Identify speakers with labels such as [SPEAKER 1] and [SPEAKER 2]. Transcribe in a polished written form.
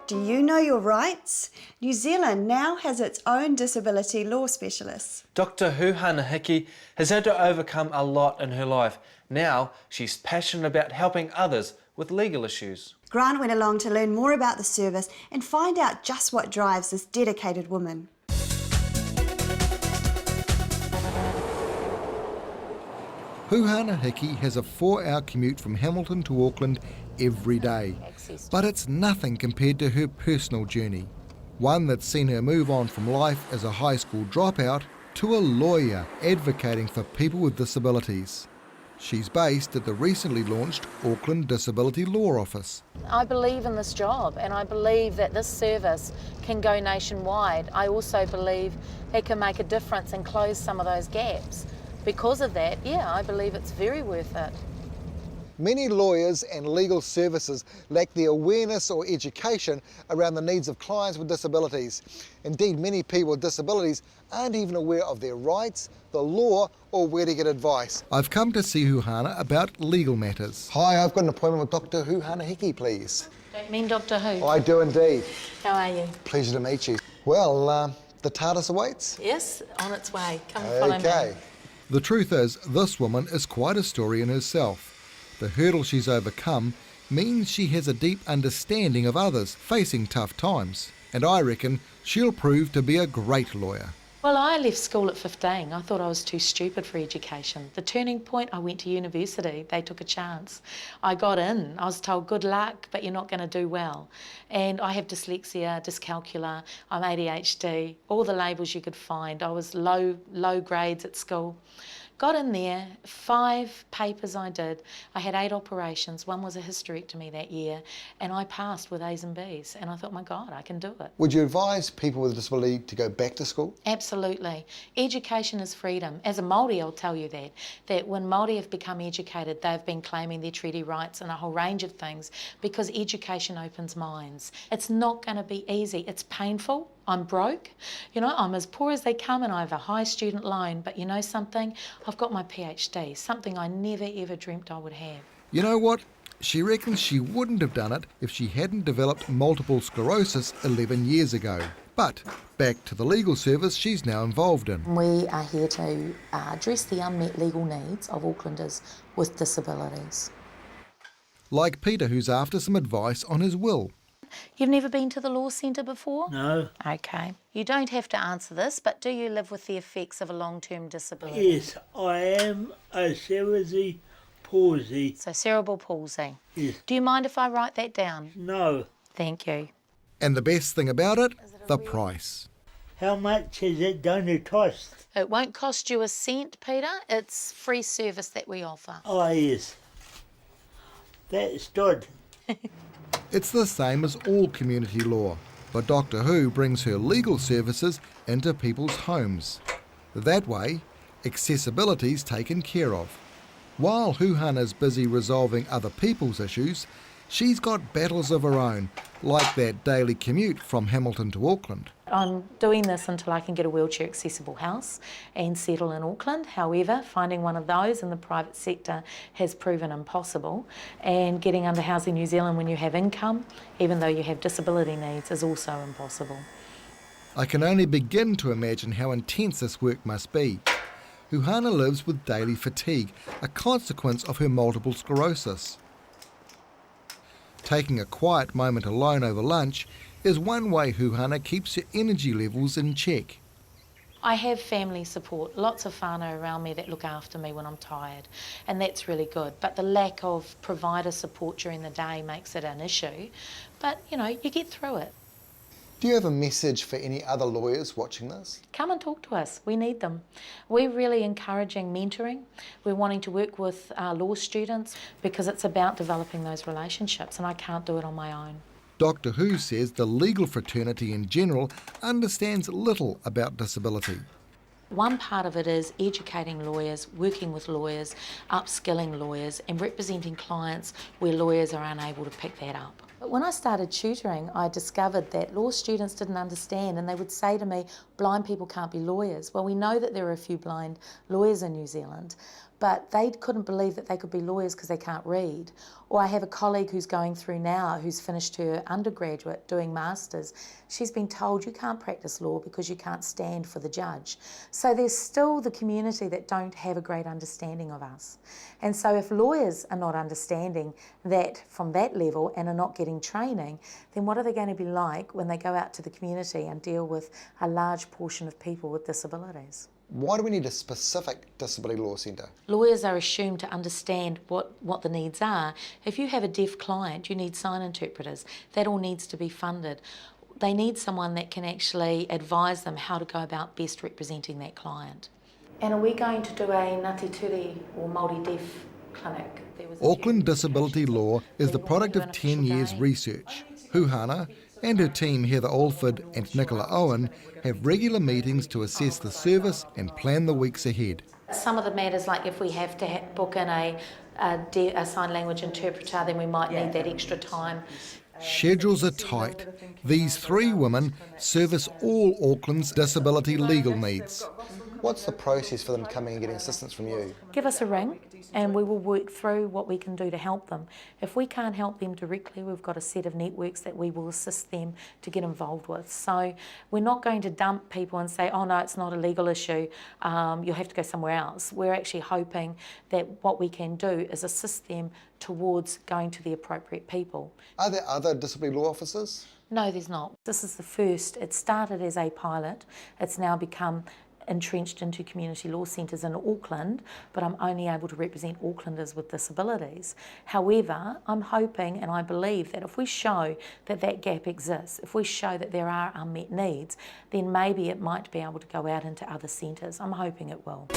[SPEAKER 1] Do you know your rights? New Zealand now has its own disability law specialist.
[SPEAKER 2] Dr. Huhana Hickey has had to overcome a lot in her life. Now she's passionate about helping others with legal issues.
[SPEAKER 1] Grant went along to learn more about the service and find out just what drives this dedicated woman.
[SPEAKER 3] Huhana Hickey has a 4-hour commute from Hamilton to Auckland every day, but it's nothing compared to her personal journey, one that's seen her move on from life as a high school dropout to a lawyer advocating for people with disabilities. She's based at the recently launched Auckland Disability Law Office.
[SPEAKER 4] I believe in this job and I believe that this service can go nationwide. I also believe it can make a difference and close some of those gaps. Because of that, yeah, I believe it's very worth it.
[SPEAKER 3] Many lawyers and legal services lack the awareness or education around the needs of clients with disabilities. Indeed, many people with disabilities aren't even aware of their rights, the law, or where to get advice. I've come to see Huhana about legal matters. Hi, I've got an appointment with Dr. Huhana Hickey, please.
[SPEAKER 4] Don't mean Doctor Who?
[SPEAKER 3] I do indeed.
[SPEAKER 4] How are you?
[SPEAKER 3] Pleasure to meet you. Well, the TARDIS awaits?
[SPEAKER 4] Yes, on its way. Come and follow me.
[SPEAKER 3] The truth is, this woman is quite a story in herself. The hurdle she's overcome means she has a deep understanding of others facing tough times. And I reckon she'll prove to be a great lawyer.
[SPEAKER 4] Well, I left school at 15. I thought I was too stupid for education. The turning point, I went to university. They took a chance. I got in. I was told, good luck, but you're not going to do well. And I have dyslexia, dyscalculia, I'm ADHD, all the labels you could find. I was low grades at school. Got in there, 5 papers I did. I had 8 operations. One was a hysterectomy that year, and I passed with A's and B's. And I thought, my God, I can do it.
[SPEAKER 3] Would you advise people with a disability to go back to school?
[SPEAKER 4] Absolutely. Education is freedom. As a Māori, I'll tell you that when Māori have become educated, they've been claiming their treaty rights and a whole range of things because education opens minds. It's not going to be easy. It's painful. I'm broke, you know, I'm as poor as they come and I have a high student loan, but you know something? I've got my PhD, something I never ever dreamt I would have.
[SPEAKER 3] You know what? She reckons she wouldn't have done it if she hadn't developed multiple sclerosis 11 years ago. But back to the legal service she's now involved in.
[SPEAKER 4] We are here to address the unmet legal needs of Aucklanders with disabilities.
[SPEAKER 3] Like Peter, who's after some advice on his will.
[SPEAKER 4] You've never been to the law centre before?
[SPEAKER 5] No.
[SPEAKER 4] Okay. You don't have to answer this, but do you live with the effects of a long-term disability?
[SPEAKER 5] Yes, I am a cerebral palsy.
[SPEAKER 4] So cerebral palsy.
[SPEAKER 5] Yes.
[SPEAKER 4] Do you mind if I write that down?
[SPEAKER 5] No.
[SPEAKER 4] Thank you.
[SPEAKER 3] And the best thing about it, the price.
[SPEAKER 5] How much is it going to cost?
[SPEAKER 4] It won't cost you a cent, Peter. It's free service that we offer.
[SPEAKER 5] Oh, yes. That's good.
[SPEAKER 3] It's the same as all community law, but Doctor Who brings her legal services into people's homes. That way, accessibility's taken care of. While Huhana's busy resolving other people's issues, she's got battles of her own, like that daily commute from Hamilton to Auckland.
[SPEAKER 4] I'm doing this until I can get a wheelchair accessible house and settle in Auckland. However, finding one of those in the private sector has proven impossible, and getting under Housing New Zealand when you have income, even though you have disability needs, is also impossible.
[SPEAKER 3] I can only begin to imagine how intense this work must be. Huhana lives with daily fatigue, a consequence of her multiple sclerosis. Taking a quiet moment alone over lunch is one way Huhana keeps her energy levels in check.
[SPEAKER 4] I have family support, lots of whānau around me that look after me when I'm tired, and that's really good. But the lack of provider support during the day makes it an issue. But, you know, you get through it.
[SPEAKER 3] Do you have a message for any other lawyers watching this?
[SPEAKER 4] Come and talk to us. We need them. We're really encouraging mentoring. We're wanting to work with law students because it's about developing those relationships, and I can't do it on my own.
[SPEAKER 3] Doctor Who says the legal fraternity in general understands little about disability.
[SPEAKER 4] One part of it is educating lawyers, working with lawyers, upskilling lawyers and representing clients where lawyers are unable to pick that up. But when I started tutoring, I discovered that law students didn't understand, and they would say to me, blind people can't be lawyers. Well, we know that there are a few blind lawyers in New Zealand, but they couldn't believe that they could be lawyers because they can't read. Or I have a colleague who's going through now, who's finished her undergraduate doing masters. She's been told you can't practice law because you can't stand for the judge. So there's still the community that don't have a great understanding of us. And so if lawyers are not understanding that from that level and are not getting training, then what are they going to be like when they go out to the community and deal with a large portion of people with disabilities?
[SPEAKER 3] Why do we need a specific disability law centre?
[SPEAKER 4] Lawyers are assumed to understand what the needs are. If you have a deaf client, you need sign interpreters. That all needs to be funded. They need someone that can actually advise them how to go about best representing that client. And are we going to do a Ngāti Ture or Māori Deaf clinic?
[SPEAKER 3] Auckland disability law is the product of 10 years' research. Huhana and her team Heather Alford and Nicola Owen have regular meetings to assess the service and plan the weeks ahead.
[SPEAKER 4] Some of the matters, like if we have to book in a sign language interpreter, then we might need that extra time.
[SPEAKER 3] Schedules are tight. These three women service all Auckland's disability legal needs. What's the process for them coming and getting assistance from you?
[SPEAKER 4] Give us a ring and we will work through what we can do to help them. If we can't help them directly, we've got a set of networks that we will assist them to get involved with. So we're not going to dump people and say, oh no, it's not a legal issue, you'll have to go somewhere else. We're actually hoping that what we can do is assist them towards going to the appropriate people.
[SPEAKER 3] Are there other disability law officers?
[SPEAKER 4] No, there's not. This is the first. It started as a pilot. It's now become entrenched into community law centres in Auckland, but I'm only able to represent Aucklanders with disabilities. However, I'm hoping and I believe that if we show that that gap exists, if we show that there are unmet needs, then maybe it might be able to go out into other centres. I'm hoping it will.